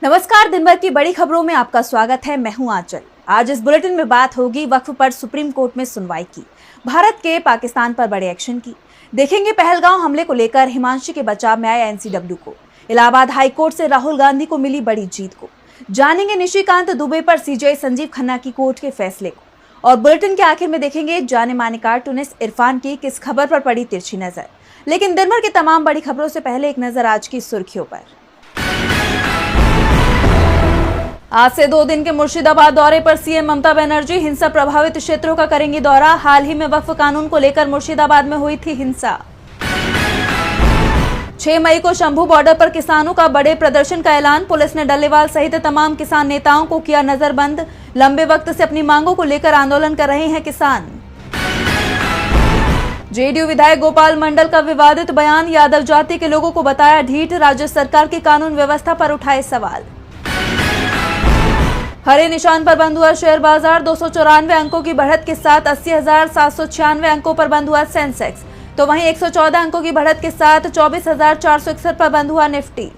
नमस्कार, दिन भर की बड़ी खबरों में आपका स्वागत है। मैं हूं आंचल। आज इस बुलेटिन में बात होगी वक्फ पर सुप्रीम कोर्ट में सुनवाई की, भारत के पाकिस्तान पर बड़े एक्शन की, देखेंगे पहलगांव हमले को लेकर हिमांशी के बचाव में आए एनसीडब्ल्यू को, इलाहाबाद हाई कोर्ट से राहुल गांधी को मिली बड़ी जीत को, जानेंगे निशिकांत दुबे पर सीजीआई संजीव खन्ना की कोर्ट के फैसले को, और बुलेटिन के आखिर में देखेंगे जाने माने कार्टूनिस्ट इरफान की किस खबर पर पड़ी तिरछी नजर। लेकिन दिन भर की तमाम बड़ी खबरों से पहले एक नजर आज की सुर्खियों पर। आज से 2 दिन के मुर्शिदाबाद दौरे पर सीएम ममता बनर्जी हिंसा प्रभावित क्षेत्रों का करेंगी दौरा। हाल ही में वक्फ कानून को लेकर मुर्शिदाबाद में हुई थी हिंसा। 6 मई को शंभू बॉर्डर पर किसानों का बड़े प्रदर्शन का ऐलान, पुलिस ने डल्लेवाल सहित तमाम किसान नेताओं को किया नजरबंद। लंबे वक्त से अपनी मांगों को लेकर आंदोलन कर रहे हैं किसान। जेडीयू विधायक गोपाल मंडल का विवादित बयान, यादव जाति के लोगों को बताया ढीठ, राज्य सरकार की कानून व्यवस्था पर उठाए सवाल। हरे निशान पर बंद हुआ शेयर बाजार, 294 अंकों की बढ़त के साथ 80,796 अंकों पर बंद हुआ सेंसेक्स, तो वहीं 114 अंकों की बढ़त के साथ 24,461 पर बंद हुआ निफ्टी।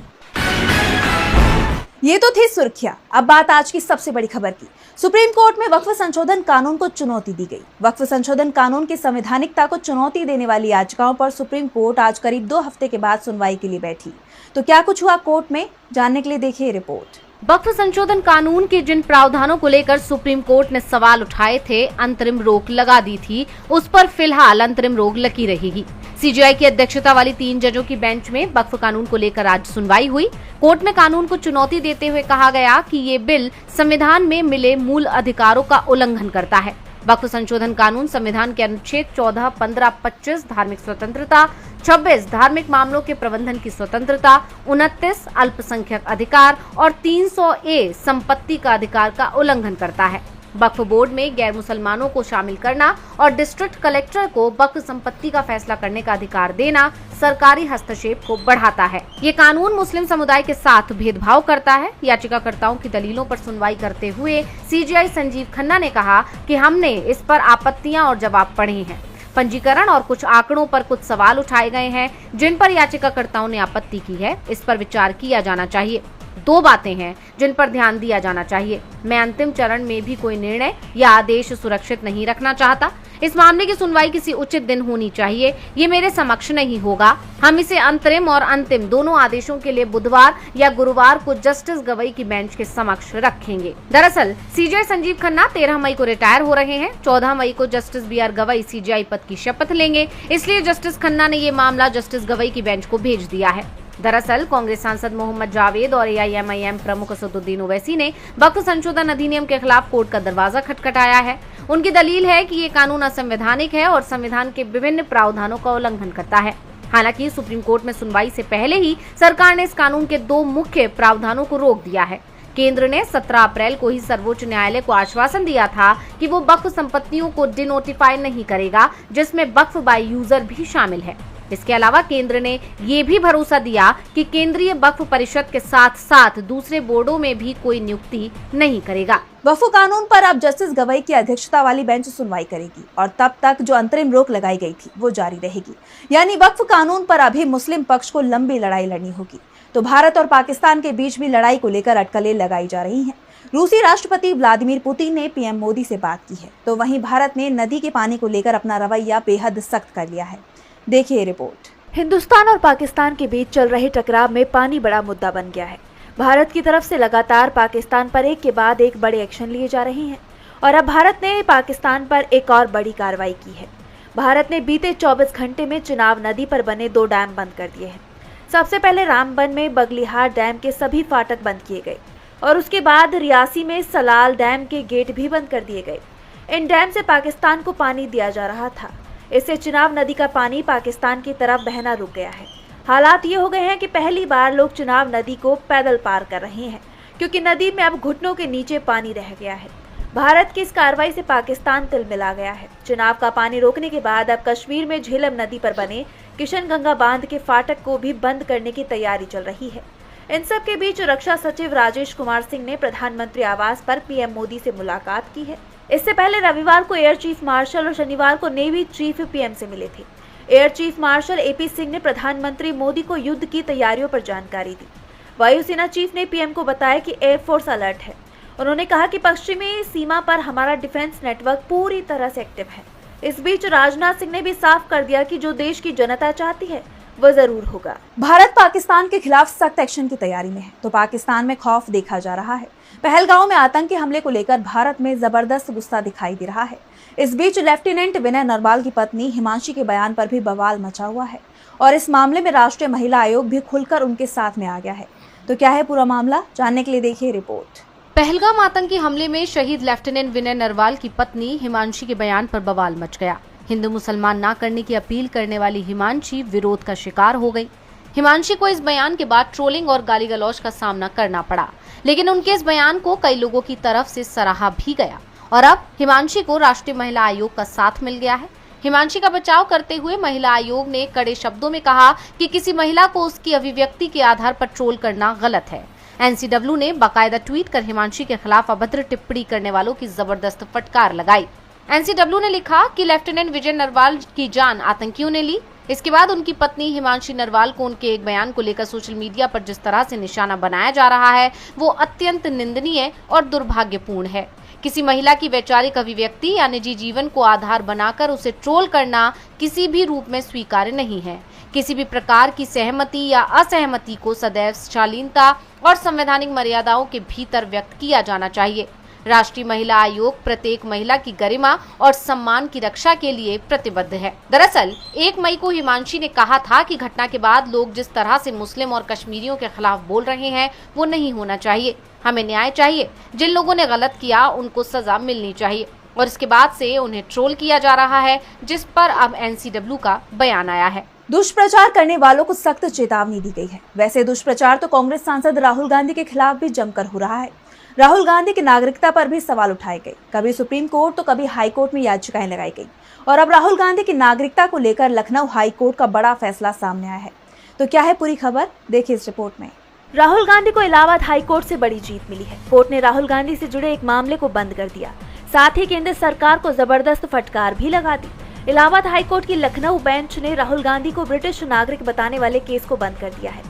ये तो थी सुर्खियां। अब बात आज की सबसे बड़ी खबर की। सुप्रीम कोर्ट में वक्फ संशोधन कानून को चुनौती दी गई। वक्फ संशोधन कानून की संवैधानिकता को चुनौती देने वाली याचिकाओं पर सुप्रीम कोर्ट आज करीब 2 हफ्ते के बाद सुनवाई के लिए बैठी। तो क्या कुछ हुआ कोर्ट में, जानने के लिए देखिए रिपोर्ट। वक्फ संशोधन कानून के जिन प्रावधानों को लेकर सुप्रीम कोर्ट ने सवाल उठाए थे, अंतरिम रोक लगा दी थी, उस पर फिलहाल अंतरिम रोक लगी रहेगी। सीजीआई की अध्यक्षता वाली 3 जजों की बेंच में वक्फ कानून को लेकर आज सुनवाई हुई। कोर्ट में कानून को चुनौती देते हुए कहा गया कि ये बिल संविधान में मिले मूल अधिकारों का उल्लंघन करता है। वक्फ संशोधन कानून संविधान के अनुच्छेद 14, 15, 25 धार्मिक स्वतंत्रता, 26 धार्मिक मामलों के प्रबंधन की स्वतंत्रता, 29 अल्पसंख्यक अधिकार और 300A संपत्ति का अधिकार का उल्लंघन करता है। वक्फ बोर्ड में गैर मुसलमानों को शामिल करना और डिस्ट्रिक्ट कलेक्टर को वक्फ संपत्ति का फैसला करने का अधिकार देना सरकारी हस्तक्षेप को बढ़ाता है। ये कानून मुस्लिम समुदाय के साथ भेदभाव करता है। याचिकाकर्ताओं की दलीलों पर सुनवाई करते हुए सीजीआई संजीव खन्ना ने कहा कि हमने इस पर आपत्तियां और जवाब पढ़े हैं। पंजीकरण और कुछ आंकड़ों पर कुछ सवाल उठाए गए हैं जिन पर याचिकाकर्ताओं ने आपत्ति की है। इस पर विचार किया जाना चाहिए। 2 बातें हैं जिन पर ध्यान दिया जाना चाहिए। मैं अंतिम चरण में भी कोई निर्णय या आदेश सुरक्षित नहीं रखना चाहता। इस मामले की सुनवाई किसी उचित दिन होनी चाहिए। ये मेरे समक्ष नहीं होगा। हम इसे अंतरिम और अंतिम दोनों आदेशों के लिए बुधवार या गुरुवार को जस्टिस गवई की बेंच के समक्ष रखेंगे। दरअसल सीजीआई संजीव खन्ना 13 मई को रिटायर हो रहे हैं। 14 मई को जस्टिस BR गवई सीजीआई पद की शपथ लेंगे। इसलिए जस्टिस खन्ना ने ये मामला जस्टिस गवई की बेंच को भेज दिया है। दरअसल कांग्रेस सांसद मोहम्मद जावेद और AIMIM प्रमुख असदुद्दीन ओवैसी ने वक्फ संशोधन अधिनियम के खिलाफ कोर्ट का दरवाजा खटखटाया है। उनकी दलील है कि ये कानून असंवैधानिक है और संविधान के विभिन्न प्रावधानों का उल्लंघन करता है। हालांकि सुप्रीम कोर्ट में सुनवाई से पहले ही सरकार ने इस कानून के 2 मुख्य प्रावधानों को रोक दिया है। केंद्र ने 17 अप्रैल को ही सर्वोच्च न्यायालय को आश्वासन दिया था कि वो वक्फ संपत्तियों को डिनोटिफाई नहीं करेगा, जिसमें वक्फ बाय यूजर भी शामिल है। इसके अलावा केंद्र ने ये भी भरोसा दिया कि केंद्रीय वक्फ परिषद के साथ साथ दूसरे बोर्डों में भी कोई नियुक्ति नहीं करेगा। वक्फ कानून पर अब जस्टिस गवई की अध्यक्षता वाली बेंच सुनवाई करेगी और तब तक जो अंतरिम रोक लगाई गई थी वो जारी रहेगी। यानी वक्फ कानून पर अभी मुस्लिम पक्ष को लंबी लड़ाई लड़नी होगी। तो भारत और पाकिस्तान के बीच भी लड़ाई को लेकर अटकलें लगाई जा रही हैं। रूसी राष्ट्रपति व्लादिमीर पुतिन ने पीएम मोदी से बात की है, तो वहीं भारत ने नदी के पानी को लेकर अपना रवैया बेहद सख्त कर लिया है। देखिए रिपोर्ट। हिंदुस्तान और पाकिस्तान के बीच चल रहे टकराव में पानी बड़ा मुद्दा बन गया है। भारत की तरफ से लगातार पाकिस्तान पर एक के बाद एक बड़े एक्शन लिए जा रहे हैं और अब भारत ने पाकिस्तान पर एक और बड़ी कार्रवाई की है। भारत ने बीते 24 घंटे में चिनाब नदी पर बने 2 डैम बंद कर दिए हैं। सबसे पहले रामबन में बगलिहार डैम के सभी फाटक बंद किए गए और उसके बाद रियासी में सलाल डैम के गेट भी बंद कर दिए गए। इन डैम से पाकिस्तान को पानी दिया जा रहा था। इससे चिनाब नदी का पानी पाकिस्तान की तरफ बहना रुक गया है। हालात ये हो गए हैं कि पहली बार लोग चिनाब नदी को पैदल पार कर रहे हैं, क्योंकि नदी में अब घुटनों के नीचे पानी रह गया है। भारत की इस कार्रवाई से पाकिस्तान तिलमिला गया है। चिनाब का पानी रोकने के बाद अब कश्मीर में झेलम नदी पर बने किशनगंगा बांध के फाटक को भी बंद करने की तैयारी चल रही है। इन सब के बीच रक्षा सचिव राजेश कुमार सिंह ने प्रधानमंत्री आवास पर पीएम मोदी से मुलाकात की है। इससे पहले रविवार को एयर चीफ मार्शल और शनिवार को नेवी चीफ पीएम से मिले थे। Air chief marshal AP Singh ने प्रधानमंत्री मोदी को युद्ध की तैयारियों पर जानकारी दी। वायुसेना चीफ ने पीएम को बताया कि एयरफोर्स अलर्ट है। उन्होंने कहा कि पश्चिमी सीमा पर हमारा डिफेंस नेटवर्क पूरी तरह से एक्टिव है। इस बीच राजनाथ सिंह ने भी साफ कर दिया कि जो देश की जनता चाहती है वो जरूर होगा। भारत पाकिस्तान के खिलाफ सख्त एक्शन की तैयारी में है, तो पाकिस्तान में खौफ देखा जा रहा है। पहलगांव में आतंकी हमले को लेकर भारत में जबरदस्त गुस्सा दिखाई दे रहा है। इस बीच लेफ्टिनेंट विनय नरवाल की पत्नी हिमांशी के बयान पर भी बवाल मचा हुआ है और इस मामले में राष्ट्रीय महिला आयोग भी खुलकर उनके साथ में आ गया है। तो क्या है पूरा मामला, जानने के लिए देखिए रिपोर्ट। पहलगाम आतंकी हमले में शहीद लेफ्टिनेंट विनय नरवाल की पत्नी हिमांशी के बयान पर बवाल मच गया। हिंदू मुसलमान ना करने की अपील करने वाली हिमांशी विरोध का शिकार हो गई। हिमांशी को इस बयान के बाद ट्रोलिंग और गाली गलौज का सामना करना पड़ा, लेकिन उनके इस बयान को कई लोगों की तरफ से सराहा भी गया और अब हिमांशी को राष्ट्रीय महिला आयोग का साथ मिल गया है। हिमांशी का बचाव करते हुए महिला आयोग ने कड़े शब्दों में कहा कि किसी महिला को उसकी अभिव्यक्ति के आधार पर ट्रोल करना गलत है। एनसीडब्ल्यू ने बाकायदा ट्वीट कर हिमांशी के खिलाफ अभद्र टिप्पणी करने वालों की जबरदस्त फटकार लगाई। एनसीडब्ल्यू ने लिखा कि लेफ्टिनेंट विजय नरवाल की जान आतंकियों ने ली। इसके बाद उनकी पत्नी हिमांशी नरवाल को उनके एक बयान को लेकर सोशल मीडिया पर जिस तरह से निशाना बनाया जा रहा है वो अत्यंत निंदनीय और दुर्भाग्यपूर्ण है। किसी महिला की वैचारिक अभिव्यक्ति या निजी जीवन को आधार बनाकर उसे ट्रोल करना किसी भी रूप में स्वीकार्य नहीं है। किसी भी प्रकार की सहमति या असहमति को सदैव शालीनता और संवैधानिक मर्यादाओं के भीतर व्यक्त किया जाना चाहिए। राष्ट्रीय महिला आयोग प्रत्येक महिला की गरिमा और सम्मान की रक्षा के लिए प्रतिबद्ध है। दरअसल 1 मई को हिमांशी ने कहा था कि घटना के बाद लोग जिस तरह से मुस्लिम और कश्मीरियों के खिलाफ बोल रहे हैं वो नहीं होना चाहिए। हमें न्याय चाहिए। जिन लोगों ने गलत किया उनको सजा मिलनी चाहिए और इसके बाद से उन्हें ट्रोल किया जा रहा है, जिस पर अब एनसीडब्ल्यू का बयान आया है। दुष्प्रचार करने वालों को सख्त चेतावनी दी गई है। वैसे दुष्प्रचार तो कांग्रेस सांसद राहुल गांधी के खिलाफ भी जमकर हो रहा है। राहुल गांधी की नागरिकता पर भी सवाल उठाए गए। कभी सुप्रीम कोर्ट तो कभी हाई कोर्ट में याचिकाएं लगाई गई और अब राहुल गांधी की नागरिकता को लेकर लखनऊ हाई कोर्ट का बड़ा फैसला सामने आया है। तो क्या है पूरी खबर, देखिए इस रिपोर्ट में। राहुल गांधी को इलाहाबाद हाई कोर्ट से बड़ी जीत मिली है। कोर्ट ने राहुल गांधी से जुड़े एक मामले को बंद कर दिया, साथ ही केंद्र सरकार को जबरदस्त फटकार भी लगा दी। इलाहाबाद हाई कोर्ट की लखनऊ बेंच ने राहुल गांधी को ब्रिटिश नागरिक बताने वाले केस को बंद कर दिया है।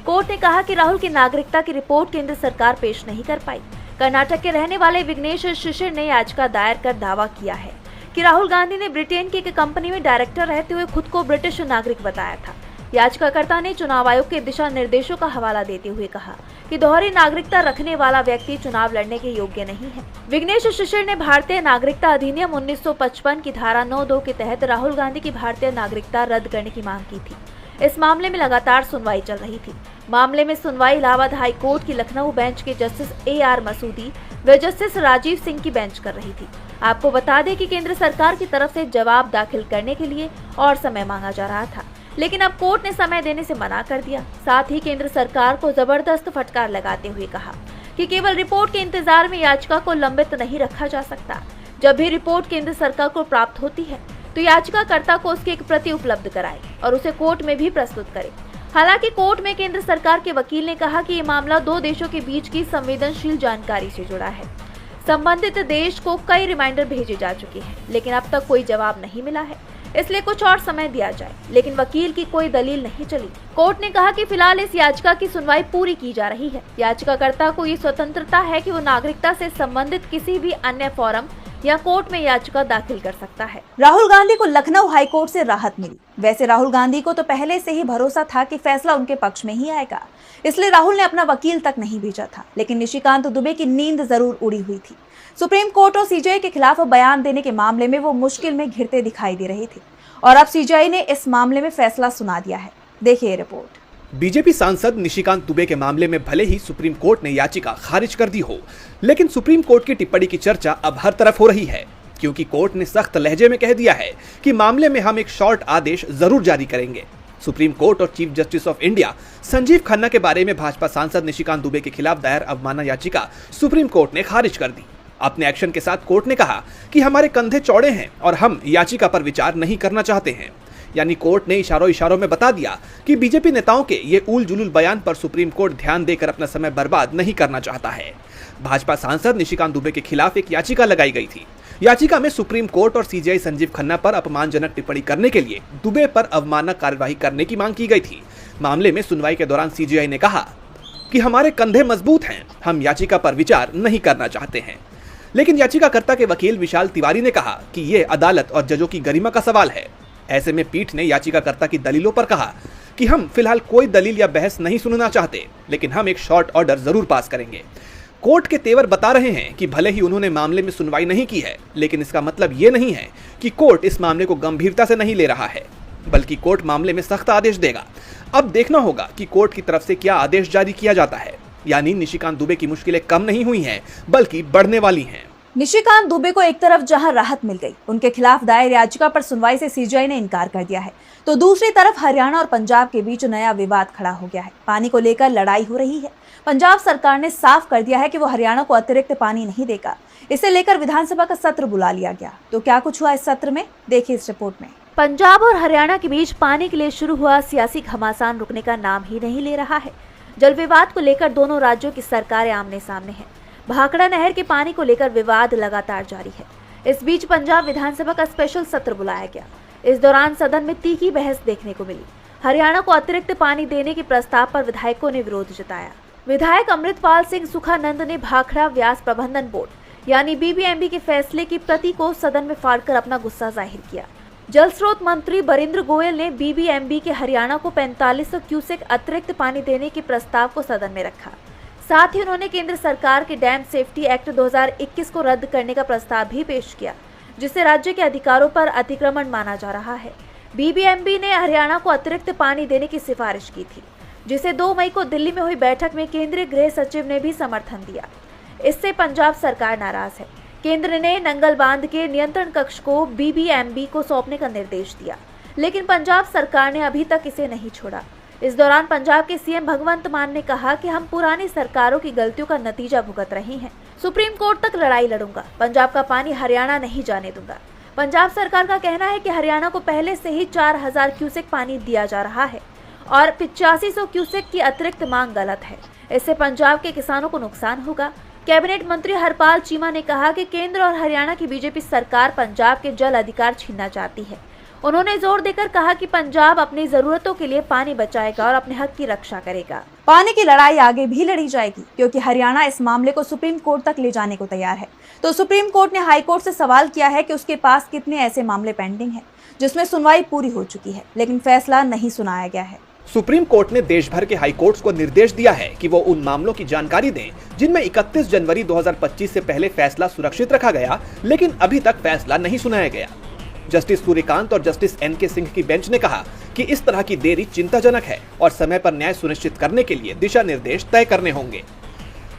कोर्ट ने कहा कि राहुल की नागरिकता की रिपोर्ट केंद्र सरकार पेश नहीं कर पाई। कर्नाटक के रहने वाले विघ्नेश शिशिर ने याचिका दायर कर दावा किया है कि राहुल गांधी ने ब्रिटेन की एक कंपनी में डायरेक्टर रहते हुए खुद को ब्रिटिश नागरिक बताया था। याचिकाकर्ता ने चुनाव आयोग के दिशा निर्देशों का हवाला देते हुए कहा कि दोहरी नागरिकता रखने वाला व्यक्ति चुनाव लड़ने के योग्य नहीं है। विघ्नेश शिशिर ने भारतीय नागरिकता अधिनियम 1955 की धारा 9(2) के तहत राहुल गांधी की भारतीय नागरिकता रद्द करने की मांग की थी। इस मामले में लगातार सुनवाई चल रही थी। मामले में सुनवाई इलाहाबाद हाई कोर्ट की लखनऊ बेंच के जस्टिस AR मसूदी व जस्टिस राजीव सिंह की बेंच कर रही थी। आपको बता दें कि केंद्र सरकार की तरफ से जवाब दाखिल करने के लिए और समय मांगा जा रहा था, लेकिन अब कोर्ट ने समय देने से मना कर दिया। साथ ही केंद्र सरकार को जबरदस्त फटकार लगाते हुए कहा कि केवल रिपोर्ट के इंतजार में याचिका को लंबित नहीं रखा जा सकता। जब भी रिपोर्ट केंद्र सरकार को प्राप्त होती है तो याचिकाकर्ता को उसकी एक प्रति उपलब्ध कराए और उसे कोर्ट में भी प्रस्तुत करे। हालांकि कोर्ट में केंद्र सरकार के वकील ने कहा कि ये मामला 2 देशों के बीच की संवेदनशील जानकारी से जुड़ा है। संबंधित देश को कई रिमाइंडर भेजे जा चुके हैं, लेकिन अब तक कोई जवाब नहीं मिला है, इसलिए कुछ और समय दिया जाए। लेकिन वकील की कोई दलील नहीं चली। कोर्ट ने कहा कि फिलहाल इस याचिका की सुनवाई पूरी की जा रही है। याचिकाकर्ता को ये स्वतंत्रता है कि वो नागरिकता से संबंधित किसी भी अन्य फोरम या कोर्ट में याचिका दाखिल कर सकता है। राहुल गांधी को लखनऊ हाई कोर्ट से राहत मिली। वैसे राहुल गांधी को तो पहले से ही भरोसा था कि फैसला उनके पक्ष में ही आएगा, इसलिए राहुल ने अपना वकील तक नहीं भेजा था। लेकिन निशिकांत दुबे की नींद जरूर उड़ी हुई थी। सुप्रीम कोर्ट और सीजीआई के खिलाफ बयान देने के मामले में वो मुश्किल में घिरते दिखाई दे रहे थे और अब सीजीआई ने इस मामले में फैसला सुना दिया है। देखिए रिपोर्ट। बीजेपी सांसद निशिकांत दुबे के मामले में भले ही सुप्रीम कोर्ट ने याचिका खारिज कर दी हो, लेकिन सुप्रीम कोर्ट की टिप्पणी की चर्चा अब हर तरफ हो रही है, क्योंकि कोर्ट ने सख्त लहजे में कह दिया है कि मामले में हम एक शॉर्ट आदेश जरूर जारी करेंगे। सुप्रीम कोर्ट और chief justice of India Sanjeev Khanna के बारे में भाजपा सांसद निशिकांत दुबे के खिलाफ दायर अवमानना याचिका सुप्रीम कोर्ट ने खारिज कर दी। अपने एक्शन के साथ कोर्ट ने कहा कि हमारे कंधे चौड़े हैं और हम याचिका पर विचार नहीं करना चाहते हैं। यानी कोर्ट ने इशारों में बता दिया कि बीजेपी नेताओं के ये उल जुलूल बयान पर सुप्रीम कोर्ट ध्यान देकर अपना समय बर्बाद नहीं करना चाहता है। भाजपा सांसद निशिकांत दुबे के खिलाफ एक याचिका लगाई गई थी। याचिका में सुप्रीम कोर्ट और सीजीआई संजीव खन्ना पर अपमानजनक टिप्पणी करने के लिए दुबे पर अवमानना कार्यवाही करने की मांग की गई थी। मामले में सुनवाई के दौरान सीजीआई ने कहा, कि हमारे कंधे मजबूत हैं, हम याचिका पर विचार नहीं करना चाहते हैं। लेकिन याचिकाकर्ता के वकील विशाल तिवारी ने कहा कि ये अदालत और जजों की गरिमा का सवाल है। ऐसे में पीठ ने याचिकाकर्ता की दलीलों पर कहा कि हम फिलहाल कोई दलील या बहस नहीं सुनना चाहते, लेकिन हम एक शॉर्ट ऑर्डर जरूर पास करेंगे। कोर्ट के तेवर बता रहे हैं कि भले ही उन्होंने मामले में सुनवाई नहीं की है, लेकिन इसका मतलब ये नहीं है कि कोर्ट इस मामले को गंभीरता से नहीं ले रहा है, बल्कि कोर्ट मामले में सख्त आदेश देगा। अब देखना होगा कि कोर्ट की तरफ से क्या आदेश जारी किया जाता है। यानी निशिकांत दुबे की मुश्किलें कम नहीं हुई हैं, बल्कि बढ़ने वाली हैं। निशिकांत दुबे को एक तरफ जहां राहत मिल गई, उनके खिलाफ दायर याचिका पर सुनवाई से सीजीआई ने इनकार कर दिया है, तो दूसरी तरफ हरियाणा और पंजाब के बीच नया विवाद खड़ा हो गया है। पानी को लेकर लड़ाई हो रही है। पंजाब सरकार ने साफ कर दिया है कि वो हरियाणा को अतिरिक्त पानी नहीं देगा। इसे लेकर विधानसभा का सत्र बुला लिया गया। तो क्या कुछ हुआ इस सत्र में, देखिए इस रिपोर्ट में। पंजाब और हरियाणा के बीच पानी के लिए शुरू हुआ सियासी घमासान रुकने का नाम ही नहीं ले रहा है। जल विवाद को लेकर दोनों राज्यों की सरकारें आमने सामने हैं। भाखड़ा नहर के पानी को लेकर विवाद लगातार जारी है। इस बीच पंजाब विधानसभा का स्पेशल सत्र बुलाया गया। इस दौरान सदन में तीखी बहस देखने को मिली। हरियाणा को अतिरिक्त पानी देने के प्रस्ताव पर विधायकों ने विरोध जताया। विधायक अमृतपाल सिंह सुखानंद ने भाखड़ा व्यास प्रबंधन बोर्ड यानी बीबीएमबी के फैसले की प्रति को सदन में फाड़कर अपना गुस्सा जाहिर किया। जल स्रोत मंत्री बरिंद्र गोयल ने बीबीएमबी के हरियाणा को 4500 क्यूसेक अतिरिक्त पानी देने के प्रस्ताव को सदन में रखा। साथ ही उन्होंने केंद्र सरकार के डैम सेफ्टी एक्ट 2021 को रद्द करने का प्रस्ताव भी पेश किया, जिसे राज्य के अधिकारों पर अतिक्रमण माना जा रहा है। बीबीएमबी ने हरियाणा को अतिरिक्त पानी देने की सिफारिश की थी, जिसे 2 मई को दिल्ली में हुई बैठक में केंद्रीय गृह सचिव ने भी समर्थन दिया। इससे पंजाब सरकार नाराज है। केंद्र ने नंगल बांध के नियंत्रण कक्ष को बीबीएमबी को सौंपने का निर्देश दिया, लेकिन पंजाब सरकार ने अभी तक इसे नहीं छोड़ा। इस दौरान पंजाब के सीएम भगवंत मान ने कहा कि हम पुरानी सरकारों की गलतियों का नतीजा भुगत रहे हैं। सुप्रीम कोर्ट तक लड़ाई लड़ूंगा, पंजाब का पानी हरियाणा नहीं जाने दूंगा। पंजाब सरकार का कहना है कि हरियाणा को पहले से ही 4000 क्यूसेक पानी दिया जा रहा है और 8500 क्यूसेक की अतिरिक्त मांग गलत है। इससे पंजाब के किसानों को नुकसान होगा। कैबिनेट मंत्री हरपाल चीमा ने कहा कि केंद्र और हरियाणा की बीजेपी सरकार पंजाब के जल अधिकार छीनना चाहती है। उन्होंने जोर देकर कहा कि पंजाब अपनी जरूरतों के लिए पानी बचाएगा और अपने हक की रक्षा करेगा। पानी की लड़ाई आगे भी लड़ी जाएगी, क्योंकि हरियाणा इस मामले को सुप्रीम कोर्ट तक ले जाने को तैयार है। तो सुप्रीम कोर्ट ने हाई कोर्ट से सवाल किया है कि उसके पास कितने ऐसे मामले पेंडिंग हैं जिसमें सुनवाई पूरी हो चुकी है, लेकिन फैसला नहीं सुनाया गया है। सुप्रीम कोर्ट ने देश भर के हाई कोर्ट्स को निर्देश दिया है कि वो उन मामलों की जानकारी दें जिनमें 31 जनवरी 2025 से पहले फैसला सुरक्षित रखा गया, लेकिन अभी तक फैसला नहीं सुनाया गया। जस्टिस सूर्यकांत और जस्टिस एन.के. सिंह की बेंच ने कहा कि इस तरह की देरी चिंताजनक है और समय पर न्याय सुनिश्चित करने के लिए दिशा निर्देश तय करने होंगे।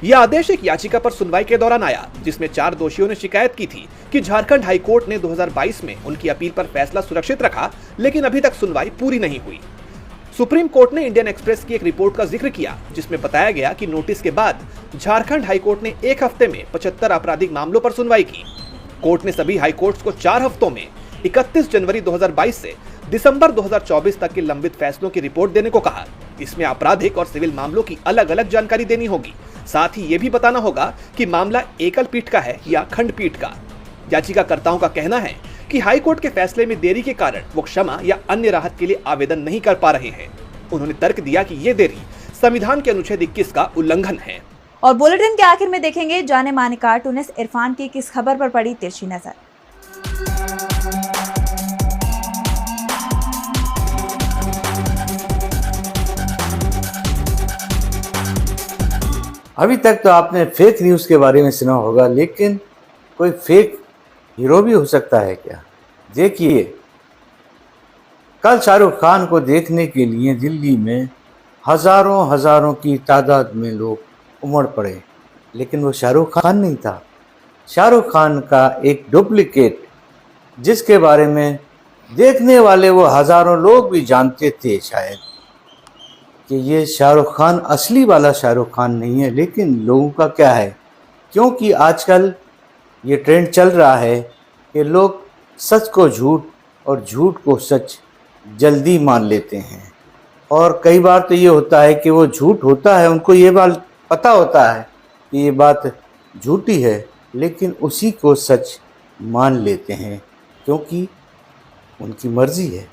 यह आदेश एक याचिका पर सुनवाई के दौरान आया, जिसमें 4 दोषियों ने शिकायत की थी कि झारखंड हाई कोर्ट ने 2022 में उनकी अपील पर फैसला सुरक्षित रखा, लेकिन अभी तक सुनवाई पूरी नहीं हुई। सुप्रीम कोर्ट ने इंडियन एक्सप्रेस की एक रिपोर्ट का जिक्र किया, जिसमें बताया गया कि नोटिस के बाद झारखंड हाई कोर्ट ने 1 हफ्ते में 75 आपराधिक मामलों पर सुनवाई की। कोर्ट ने सभी हाई कोर्ट्स को 4 हफ्तों में 31 जनवरी 2022 से दिसंबर 2024 तक के लंबित फैसलों की रिपोर्ट देने को कहा। इसमें आपराधिक और सिविल मामलों की अलग अलग जानकारी देनी होगी। साथ ही ये भी बताना होगा कि मामला एकल पीठ का है या खंडपीठ का। याचिकाकर्ताओं का कहना है कि हाई कोर्ट के फैसले में देरी के कारण वो क्षमा या अन्य राहत के लिए आवेदन नहीं कर पा रहे हैं। उन्होंने तर्क दिया कि ये देरी संविधान के अनुच्छेद 21 का उल्लंघन है। और बुलेटिन के आखिर में देखेंगे जाने माने कार्टूनिस्ट इरफान की किस खबर पर पड़ी तिरछी नजर। अभी तक तो आपने फेक न्यूज़ के बारे में सुना होगा, लेकिन कोई फेक हीरो भी हो सकता है क्या? देखिए, कल शाहरुख खान को देखने के लिए दिल्ली में हजारों की तादाद में लोग उमड़ पड़े, लेकिन वो शाहरुख खान नहीं था। शाहरुख खान का एक डुप्लीकेट, जिसके बारे में देखने वाले वो हजारों लोग भी जानते थे शायद कि ये शाहरुख खान असली वाला शाहरुख खान नहीं है। लेकिन लोगों का क्या है, क्योंकि आजकल ये ट्रेंड चल रहा है कि लोग सच को झूठ और झूठ को सच जल्दी मान लेते हैं। और कई बार तो ये होता है कि वो झूठ होता है, उनको ये बात पता होता है कि ये बात झूठी है, लेकिन उसी को सच मान लेते हैं क्योंकि उनकी मर्जी है।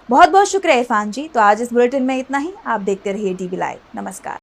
बहुत बहुत शुक्रिया इरफान जी। तो आज इस बुलेटिन में इतना ही। आप देखते रहिए DB लाइव। नमस्कार।